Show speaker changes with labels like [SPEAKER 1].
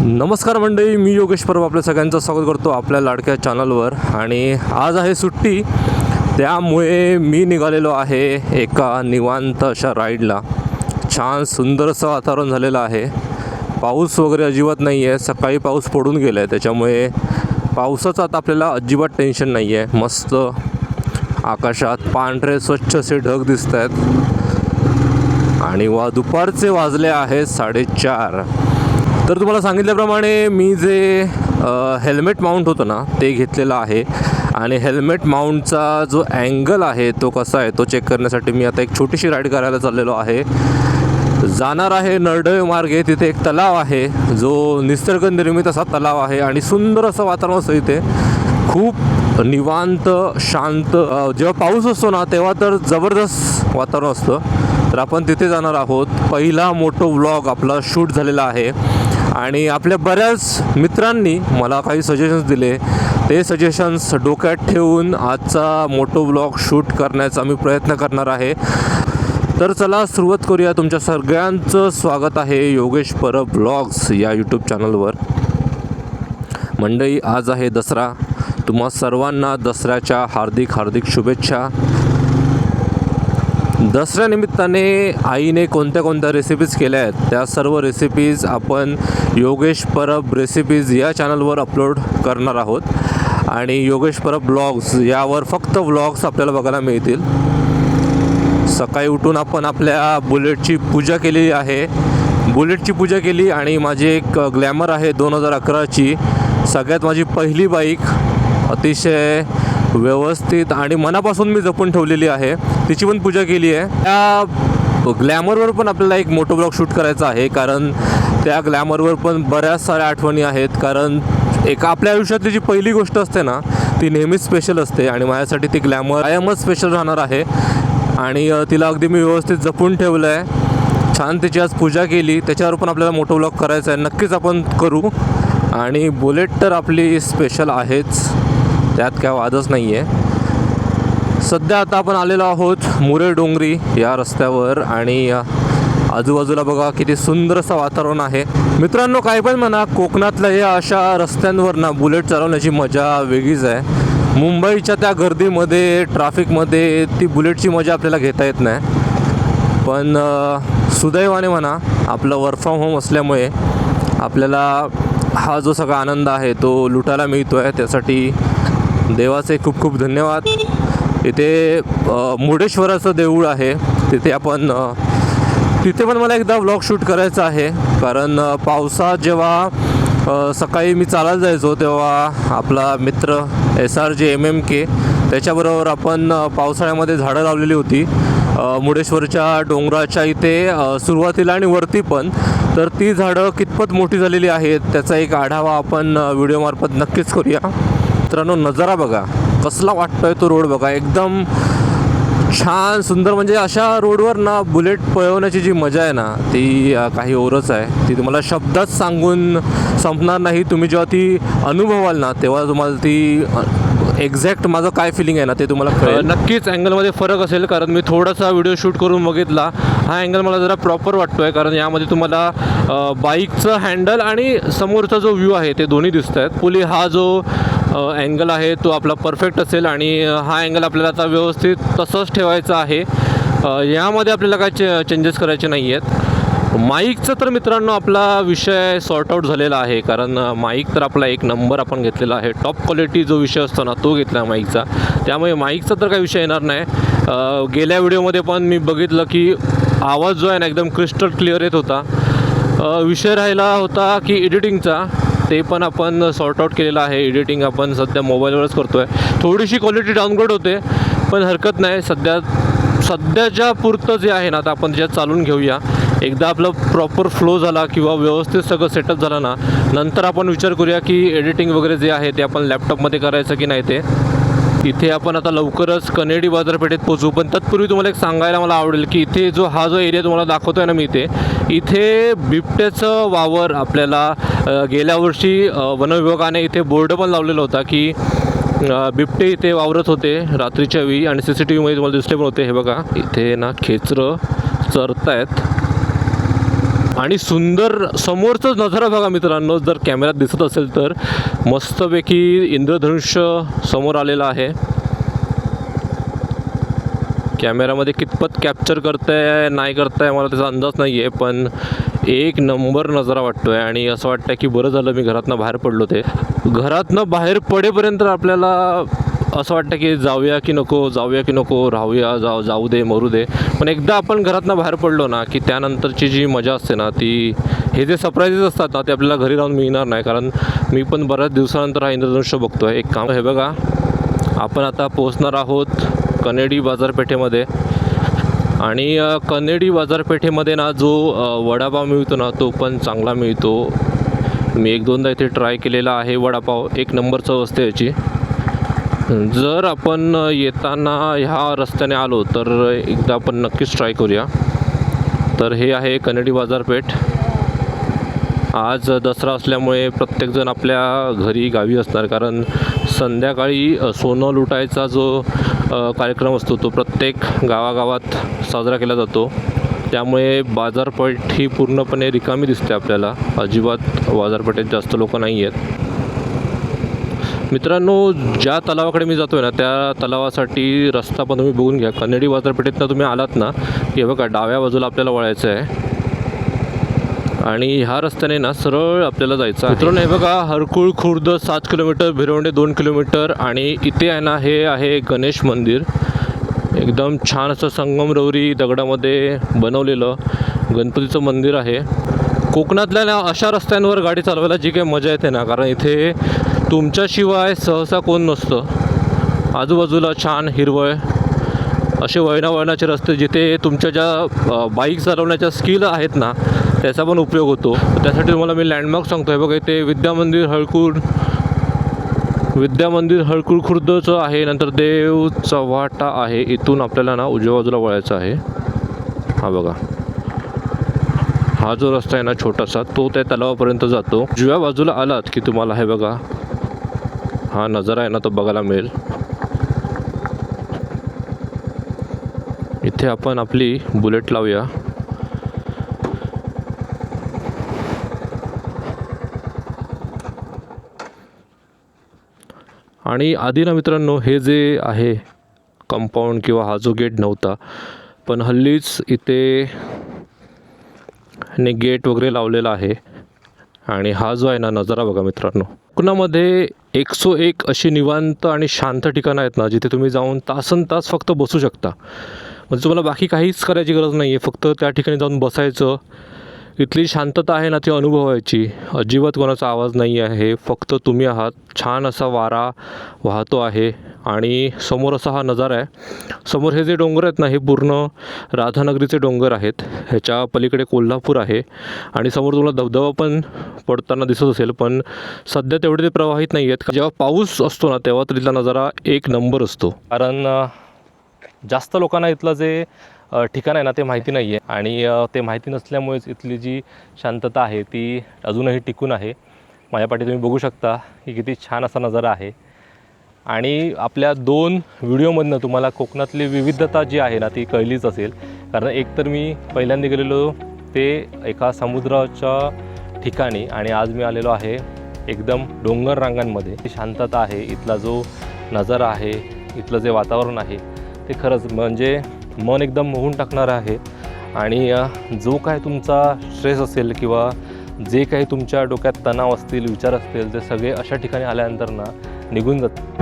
[SPEAKER 1] नमस्कार मंडळी, मी योगेश परब आपल्या सगळ्यांचं स्वागत करतो आपल्या लाडक्या चॅनलवर. आणि आज आहे सुट्टी, त्यामुळे मी निघालेलो आहे एका निवांत अशा राईडला. छान सुंदर असं वातावरण झालेलं आहे. पाऊस वगैरे अजिबात नाही आहे. सकाळी पाऊस पडून गेला आहे, त्याच्यामुळे पावसाचं आता आपल्याला अजिबात टेन्शन नाही आहे. मस्त आकाशात पांढरे स्वच्छ असे ढग दिसत आहेत आणि दुपारचे वाजले आहेत 4:30. तर तुम्हाला सांगितल्याप्रमाणे मी जे हेल्मेट माउंट होतं ना ते घेतलेलं आहे. आणि हेल्मेट माउंटचा जो अँगल आहे तो कसा आहे तो चेक करण्यासाठी मी आता एक छोटीशी राईड करायला चाललेलो आहे. जाणार आहे नरडवे मार्गे. तिथे एक तलाव आहे जो निसर्ग निर्मित असा तलाव आहे आणि सुंदर असं वातावरण असतं इथे. खूप निवांत शांत. जेव्हा पाऊस असतो ना तेव्हा तर जबरदस्त वातावरण असतं. तर आपण तिथे जाणार आहोत. पहिला मोठो व्लॉग आपला शूट झालेला आहे आणि आपल्या बऱ्याच मित्रांनी मला काही सजेशन्स दिले. ते सजेशन्स डोक्यात ठेवून आजचा मोठो व्लॉग शूट करण्याचा मी प्रयत्न करणार आहे. तर चला सुरुवात करूया. तुमच्या सगळ्यांचं स्वागत आहे योगेश परब व्लॉग्स या यूट्यूब चॅनलवर. मंडळी, आज आहे दसरा. तुम्हा सर्वांना दसऱ्याच्या हार्दिक शुभेच्छा. दसऱ्यानिमित्ताने आईने कोणत्या रेसिपीज केल्या आहेत त्या सर्व रेसिपीज आपण योगेश परब रेसिपीज या चॅनलवर अपलोड करणार आहोत. आणि योगेश परब ब्लॉग्स यावर फक्त व्लॉग्स आपल्याला बघायला मिळतील. सकाळी उठून आपण आपल्या बुलेटची पूजा केलेली आहे. बुलेटची पूजा केली आणि माझी एक ग्लॅमर आहे 2011ची. सगळ्यात माझी पहिली बाईक. अतिशय व्यवस्थित आणि मनापासून मी जपून ठेवलेली आहे. तिची पण पूजा केली आहे. त्या ग्लॅमरवर पण आपल्याला एक मोठं ब्लॉग शूट करायचा आहे, कारण त्या ग्लॅमरवर पण बऱ्याच साऱ्या आठवणी आहेत. कारण एक आपल्या आयुष्यातली जी पहिली गोष्ट असते ना ती नेहमीच स्पेशल असते आणि माझ्यासाठी ती ग्लॅमर कायमच स्पेशल राहणार आहे. आणि तिला अगदी मी व्यवस्थित जपून ठेवलं आहे. छान तिची आज पूजा केली. त्याच्यावर पण आपल्याला मोठं ब्लॉग करायचं आहे. नक्कीच आपण करू. आणि बुलेट तर आपली स्पेशल आहेच, त्यात काय वादच नाही आहे. सध्या आता आपण आलेलो आहोत मुरे डोंगरी या रस्त्यावर आणि आजूबाजूला बघा किती सुंदर असं वातावरण आहे. मित्रांनो, काय पण म्हणा, कोकणातल्या या अशा रस्त्यांवर ना बुलेट चालवण्याची मजा वेगळीच आहे. मुंबईच्या त्या गर्दीमध्ये ट्रॅफिकमध्ये ती बुलेटची मजा आपल्याला घेता येत नाही. पण सुदैवाने म्हणा आपलं वर्क फ्रॉम होम असल्यामुळे आपल्याला हा जो सगळा आनंद आहे तो लुटायला मिळतो आहे. त्यासाठी देवाचे खूप खूप धन्यवाद. इथे मुर्डेश्वराचं देऊळ आहे. तिथे पण मला एकदा व्लॉग शूट करायचा आहे. कारण पावसात जेव्हा सकाळी मी चालायला जायचो तेव्हा आपला मित्र SRJ MMK त्याच्याबरोबर आपण पावसाळ्यामध्ये झाडं लावलेली होती मुर्डेश्वरच्या डोंगराच्या इथे सुरुवातीला आणि वरती पण. तर ती झाडं कितपत मोठी झालेली आहेत त्याचा एक आढावा आपण व्हिडिओमार्फत नक्कीच करूया. मित्रांनो, नजारा बघा कसला वाटतोय तो रोड बघा. एकदम छान सुंदर. म्हणजे अशा रोडवर ना बुलेट पळवण्याची जी मजा आहे ना ती काही ओरच आहे. ती तुम्हाला शब्दात सांगून संपणार नाही. तुम्ही जेव्हा ती अनुभवाल ना तेव्हा तुम्हाला ती एक्झॅक्ट माझं काय फिलिंग आहे ना ते तुम्हाला कळेल. नक्कीच अँगलमध्ये फरक असेल, कारण मी थोडासा व्हिडिओ शूट करून बघितला. हा अँगल मला जरा प्रॉपर वाटतो आहे, कारण यामध्ये तुम्हाला बाईकचं हँडल आणि समोरचा जो व्ह्यू आहे ते दोन्ही दिसत आहेत. पुली हा जो अँगल आहे तो आपला परफेक्ट असेल आणि हा अँगल आपल्याला आता व्यवस्थित तसंच ठेवायचा आहे. यामध्ये आपल्याला काय चेंजेस करायचे नाही आहेत. माईकचं तर मित्रांनो आपला विषय सॉर्ट आऊट झालेला आहे, कारण माईक तर आपला एक नंबर आपण घेतलेला आहे. टॉप क्वालिटी जो विषय असतो ना तो घेतला माईकचा. त्यामुळे माईकचा तर काही विषय येणार नाही. गेल्या व्हिडिओमध्ये पण मी बघितलं की आवाज जो आहे ना एकदम क्रिस्टल क्लिअर येत होता. विषय राहिला होता की एडिटिंगचा, ते पण आपण सॉर्ट आऊट केलेलं आहे. एडिटिंग आपण सध्या मोबाईलवरच करतो आहे. थोडीशी क्वालिटी डाउनग्रेड होते पण हरकत नाही. सध्याच्या पुरतं जे आहे ना आता आपण त्याच्यात चालून घेऊया. एकदा आपलं प्रॉपर फ्लो झाला किंवा व्यवस्थित सगळं सेटअप झालं ना नंतर आपण विचार करूया की एडिटिंग वगैरे जे आहे ते आपण लॅपटॉपमध्ये करायचं की नाही ते. इथे आपण आता लवकरच कनेडी बाजारपेठेत पोचू. पण तत्पूर्वी तुम्हाला एक सांगायला मला आवडेल की इथे हा जो एरिया तुम्हाला दाखवतो आहे ना मी इथे बिबट्याचं वावर आपल्याला गेल्या वर्षी वनविभागाने इथे बोर्ड पण लावलेला होता की बिबटे इथे वावरत होते रात्रीच्या वेळी आणि CCTV मध्ये तुम्हाला दिसले पण होते. हे बघा इथे ना खेचरं चरतायत. आणि सुंदर समोरचं नजारा बघा मित्रांनो, जर कॅमेऱ्यात दिसत असेल तर मस्तपैकी इंद्रधनुष्य समोर आलेलं आहे. कॅमेरामध्ये कितपत कॅप्चर करताय नाही करताय मला त्याचा अंदाज नाही आहे, पण एक नंबर नजारा वाटतो आहे. आणि असं वाटतं की बरं झालं मी घरातनं बाहेर पडलो. ते घरातनं बाहेर पडेपर्यंत आपल्याला असं वाटतं की जाऊया की नको, राहूया, जाऊ दे, मरू दे. पण एकदा आपण घरातनं बाहेर पडलो ना की त्यानंतरची जी मजा असते ना, ती हे जे सरप्राईजेस असतात ना ते आपल्याला घरी राहून मिळणार नाही. कारण मी पण बऱ्याच दिवसानंतर हा इंद्रधनुष्य बघतो आहे. एक काम हे बघा, आपण आता पोहोचणार आहोत कनेडी बाजारपेठेमध्ये. आणि कनेडी बाजारपेठेमध्ये ना जो वडापाव मिळतो ना तो पण चांगला मिळतो. मी 1-2दा इथे ट्राय केलेला आहे वडापाव, एक नंबर चव असते याची. जर आपण येताना ह्या रस्त्याने आलो तर एकदा आपण नक्कीच ट्राय करूया. तर हे आहे कनेडी बाजारपेठ. आज दसरा असल्यामुळे प्रत्येकजण आपल्या घरी गावी असणार, कारण संध्याकाळी सोनं लुटायचा जो कार्यक्रम असतो तो प्रत्येक गावागावात साजरा केला जातो. त्यामुळे बाजारपेठ ही पूर्णपणे रिकामी दिसते आपल्याला. अजिबात बाजारपेठेत जास्त लोक नाही आहेत. मित्रांनो, ज्या तलावाकडे मी जातो आहे ना त्या तलावासाठी रस्ता पण तुम्ही बघून घ्या. कनेडी बाजारपेठेतनं तुम्ही आलात ना की बघा डाव्या बाजूला आपल्याला वळायचं आहे आणि ह्या रस्त्याने ना सरळ आपल्याला जायचं आहे. मित्रांनो हे बघा, हरकुळ खुर्द 7 किलोमीटर, भिरवंडे 2 किलोमीटर. आणि इथे आहे ना हे आहे गणेश मंदिर. एकदम छान असं संगमरवरी दगडामध्ये बनवलेलं गणपतीचं मंदिर आहे. कोकणातल्या ना अशा रस्त्यांवर गाडी चालवायला जी काही मजा येते ना, कारण इथे तुमच्याशिवाय सहसा कोण नसतं. आजूबाजूला छान हिरवळ, असे वळणावळणाचे रस्ते जिथे तुमच्या ज्या बाईक चालवण्याच्या स्किल आहेत ना त्याचा पण उपयोग होतो. त्यासाठी तुम्हाला मी लँडमार्क सांगतो आहे बघा. इथे विद्या मंदिर हळकुळ खुर्दचं आहे. नंतर देव चव्हाटा आहे. इथून आपल्याला ना उजव्या बाजूला वळायचं आहे. हा बघा, हा जो रस्ता आहे ना छोटासा तो त्या तलावापर्यंत जातो. उजव्या बाजूला आलात की तुम्हाला हे बघा हा नजारा आहे ना तो बघायला मिळेल. इथे आपण आपली बुलेट लावूया. आणि आधी ना मित्रांनो हे जे आहे कंपाऊंड किंवा हा जो गेट नव्हता, पण हल्लीच इथे गेट वगैरे लावलेला आहे. आणि हा जो आहे ना नजारा बघा मित्रांनो, कोकणामध्ये 101 अशी निवांत आणि शांत ठिकाणं आहेत ना जिथे तुम्ही जाऊन तासनतास फक्त बसू शकता. म्हणजे तुम्हाला बाकी काहीच करायची गरज नाही आहे, फक्त त्या ठिकाणी जाऊन बसायचं. इथली शांतता आहे ना ती अनुभवायची. अजिबात कोणाचा आवाज नाही आहे, फक्त तुम्ही आहात. छान असा वारा वाहतो आहे आणि समोर असा हा नजारा आहे. समोर हे जे डोंगर आहेत ना हे पूर्ण राधानगरीचे डोंगर आहेत. ह्याच्या पलीकडे कोल्हापूर आहे आणि समोर तुम्हाला धबधबा पण पडताना दिसत असेल, पण सध्या तेवढे ते प्रवाहित नाही आहेत. जेव्हा पाऊस असतो ना तेव्हा तर इथला नजारा एक नंबर असतो. कारण जास्त लोकांना इथलं जे ठिकाण आहे ना ते माहिती नाही आहे आणि ते माहिती नसल्यामुळेच इथली जी शांतता आहे ती अजूनही टिकून आहे. माझ्या पाठी तुम्ही बघू शकता की किती छान असा नजारा आहे. आणि आपल्या 2 व्हिडिओमधनं तुम्हाला कोकणातली विविधता जी आहे ना ती कळलीच असेल. कारण एकतर मी पहिल्यांदा गेलेलो ते एका समुद्राच्या ठिकाणी आणि आज मी आलेलो आहे एकदम डोंगर रांगांमध्ये. शांतता आहे, इथला जो नजारा आहे, इथलं जे वातावरण आहे ते खरंच म्हणजे मन एकदम मोहून टाकणारं आहे. आणि जो काय तुमचा स्ट्रेस असेल किंवा जे काही तुमच्या डोक्यात तणाव असतील, विचार असतील, ते सगळे अशा ठिकाणी आल्यानंतर ना निघून जातात.